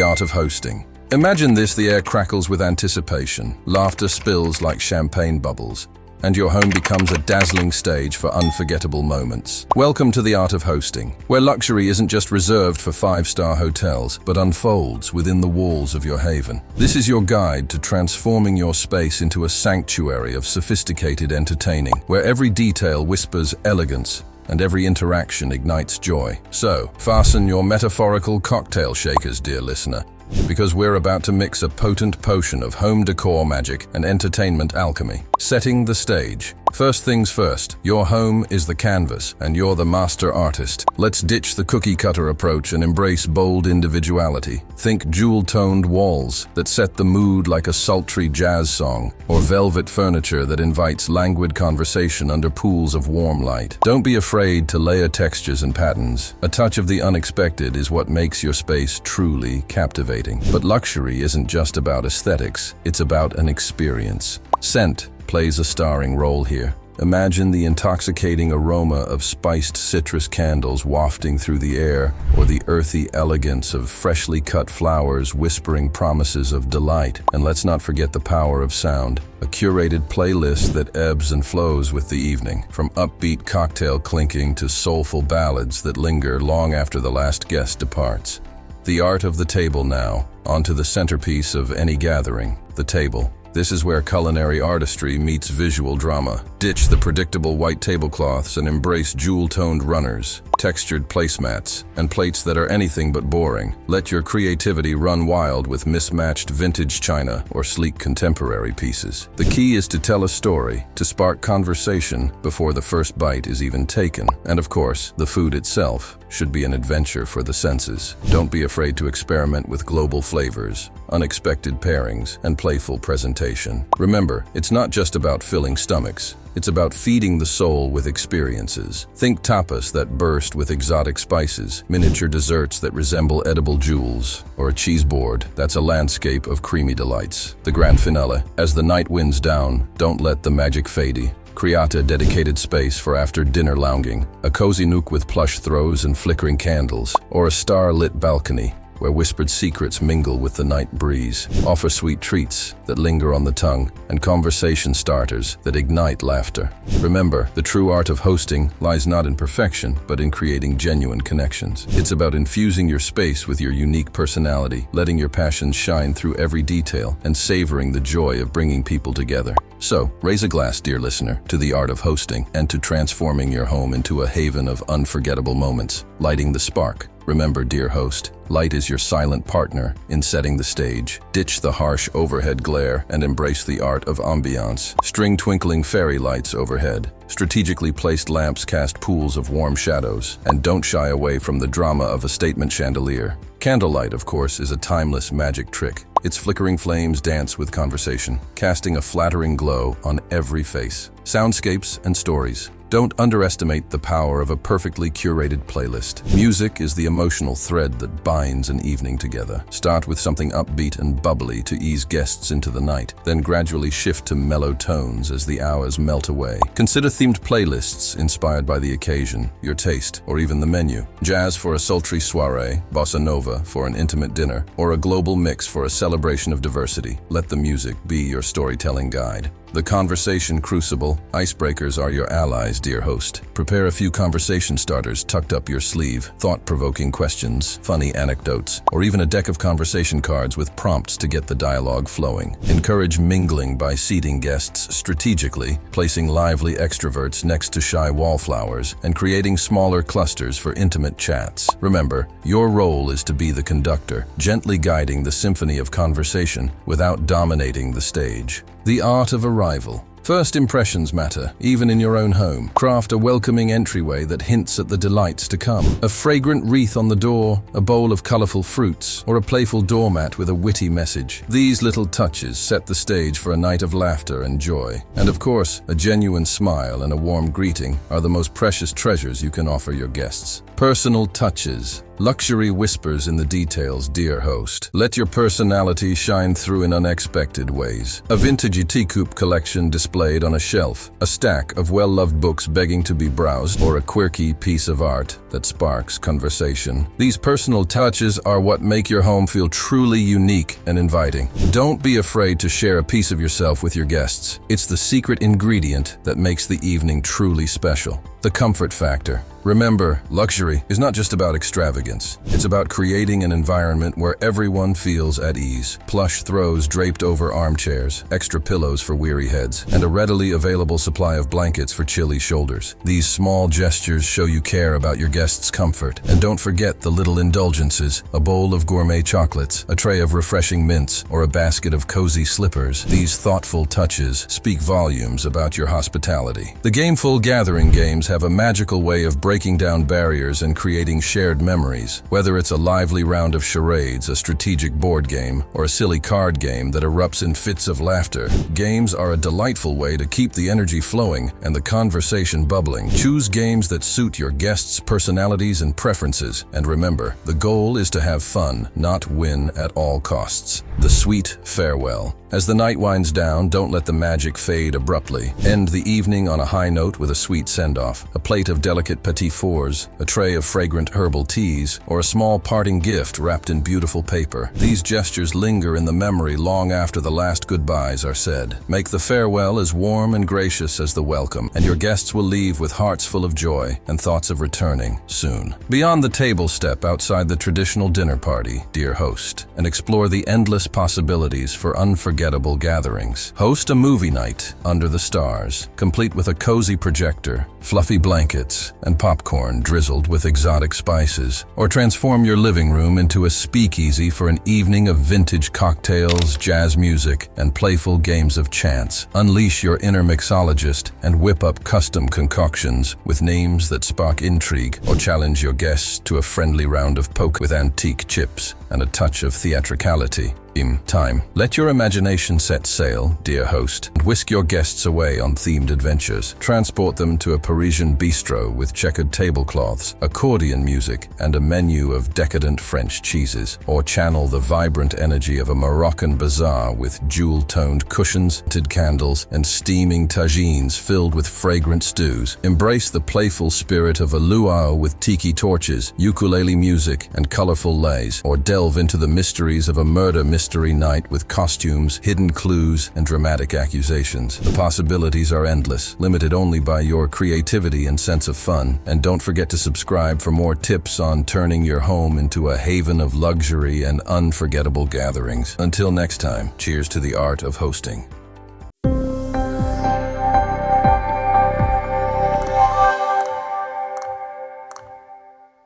art of hosting. Imagine this: the air crackles with anticipation, laughter spills like champagne bubbles, and your home becomes a dazzling stage for unforgettable moments. Welcome to the art of hosting, where luxury isn't just reserved for five-star hotels, but unfolds within the walls of your haven. This is your guide to transforming your space into a sanctuary of sophisticated entertaining, where every detail whispers elegance and every interaction ignites joy. So, fasten your metaphorical cocktail shakers, dear listener, because we're about to mix a potent potion of home decor magic and entertainment alchemy. Setting the stage. First things first, your home is the canvas, and you're the master artist. Let's ditch the cookie-cutter approach and embrace bold individuality. Think jewel-toned walls that set the mood like a sultry jazz song, or velvet furniture that invites languid conversation under pools of warm light. Don't be afraid to layer textures and patterns. A touch of the unexpected is what makes your space truly captivating. But luxury isn't just about aesthetics, it's about an experience. Scent plays a starring role here. Imagine the intoxicating aroma of spiced citrus candles wafting through the air, or the earthy elegance of freshly cut flowers whispering promises of delight. And let's not forget the power of sound, a curated playlist that ebbs and flows with the evening, from upbeat cocktail clinking to soulful ballads that linger long after the last guest departs. The art of the table now, onto the centerpiece of any gathering, the table. This is where culinary artistry meets visual drama. Ditch the predictable white tablecloths and embrace jewel-toned runners, textured placemats, and plates that are anything but boring. Let your creativity run wild with mismatched vintage china or sleek contemporary pieces. The key is to tell a story, to spark conversation before the first bite is even taken. And of course, the food itself should be an adventure for the senses. Don't be afraid to experiment with global flavors, unexpected pairings, and playful presentation. Remember, it's not just about filling stomachs. It's about feeding the soul with experiences. Think tapas that burst with exotic spices, miniature desserts that resemble edible jewels, or a cheese board that's a landscape of creamy delights. The grand finale. As the night winds down, don't let the magic fade. Create a dedicated space for after-dinner lounging, a cozy nook with plush throws and flickering candles, or a star-lit balcony where whispered secrets mingle with the night breeze. Offer sweet treats that linger on the tongue and conversation starters that ignite laughter. Remember, the true art of hosting lies not in perfection, but in creating genuine connections. It's about infusing your space with your unique personality, letting your passions shine through every detail, and savoring the joy of bringing people together. So, raise a glass, dear listener, to the art of hosting and to transforming your home into a haven of unforgettable moments, lighting the spark. Remember, dear host, light is your silent partner in setting the stage. Ditch the harsh overhead glare and embrace the art of ambiance. String twinkling fairy lights overhead. Strategically placed lamps cast pools of warm shadows. And don't shy away from the drama of a statement chandelier. Candlelight, of course, is a timeless magic trick. Its flickering flames dance with conversation, casting a flattering glow on every face. Soundscapes and stories. Don't underestimate the power of a perfectly curated playlist. Music is the emotional thread that binds an evening together. Start with something upbeat and bubbly to ease guests into the night, then gradually shift to mellow tones as the hours melt away. Consider themed playlists inspired by the occasion, your taste, or even the menu. Jazz for a sultry soiree, bossa nova for an intimate dinner, or a global mix for a celebration of diversity. Let the music be your storytelling guide. The conversation crucible. Icebreakers are your allies, dear host. Prepare a few conversation starters tucked up your sleeve, thought-provoking questions, funny anecdotes, or even a deck of conversation cards with prompts to get the dialogue flowing. Encourage mingling by seating guests strategically, placing lively extroverts next to shy wallflowers, and creating smaller clusters for intimate chats. Remember, your role is to be the conductor, gently guiding the symphony of conversation without dominating the stage. The art of arrival. First impressions matter, even in your own home. Craft a welcoming entryway that hints at the delights to come. A fragrant wreath on the door, a bowl of colorful fruits, or a playful doormat with a witty message. These little touches set the stage for a night of laughter and joy. And of course, a genuine smile and a warm greeting are the most precious treasures you can offer your guests. Personal touches. Luxury whispers in the details, dear host. Let your personality shine through in unexpected ways. A vintage teacup collection displayed on a shelf, a stack of well-loved books begging to be browsed, or a quirky piece of art that sparks conversation. These personal touches are what make your home feel truly unique and inviting. Don't be afraid to share a piece of yourself with your guests. It's the secret ingredient that makes the evening truly special. The comfort factor. Remember, luxury is not just about extravagance. It's about creating an environment where everyone feels at ease. Plush throws draped over armchairs, extra pillows for weary heads, and a readily available supply of blankets for chilly shoulders. These small gestures show you care about your guests' comfort. And don't forget the little indulgences, a bowl of gourmet chocolates, a tray of refreshing mints, or a basket of cozy slippers. These thoughtful touches speak volumes about your hospitality. The Gameful Gathering games have a magical way of breaking down barriers and creating shared memories. Whether it's a lively round of charades, a strategic board game, or a silly card game that erupts in fits of laughter, games are a delightful way to keep the energy flowing and the conversation bubbling. Choose games that suit your guests' personalities and preferences. And remember, the goal is to have fun, not win at all costs. The sweet farewell. As the night winds down, don't let the magic fade abruptly. End the evening on a high note with a sweet send-off, a plate of delicate petit fours, a tray of fragrant herbal teas, or a small parting gift wrapped in beautiful paper. These gestures linger in the memory long after the last goodbyes are said. Make the farewell as warm and gracious as the welcome, and your guests will leave with hearts full of joy and thoughts of returning soon. Beyond the table, step outside the traditional dinner party, dear host, and explore the endless possibilities for unforgettable gatherings. Host a movie night under the stars, complete with a cozy projector, fluffy blankets, and popcorn drizzled with exotic spices. Or transform your living room into a speakeasy for an evening of vintage cocktails, jazz music, and playful games of chance. Unleash your inner mixologist and whip up custom concoctions with names that spark intrigue, or challenge your guests to a friendly round of poker with antique chips and a touch of theatricality. Time. Let your imagination set sail, dear host, and whisk your guests away on themed adventures. Transport them to a Parisian bistro with checkered tablecloths, accordion music, and a menu of decadent French cheeses. Or channel the vibrant energy of a Moroccan bazaar with jewel-toned cushions, tinted candles, and steaming tagines filled with fragrant stews. Embrace the playful spirit of a luau with tiki torches, ukulele music, and colorful leis. Or delve into the mysteries of a murder mystery night with costumes, hidden clues, and dramatic accusations. The possibilities are endless, limited only by your creativity and sense of fun. And don't forget to subscribe for more tips on turning your home into a haven of luxury and unforgettable gatherings. Until next time, cheers to the art of hosting.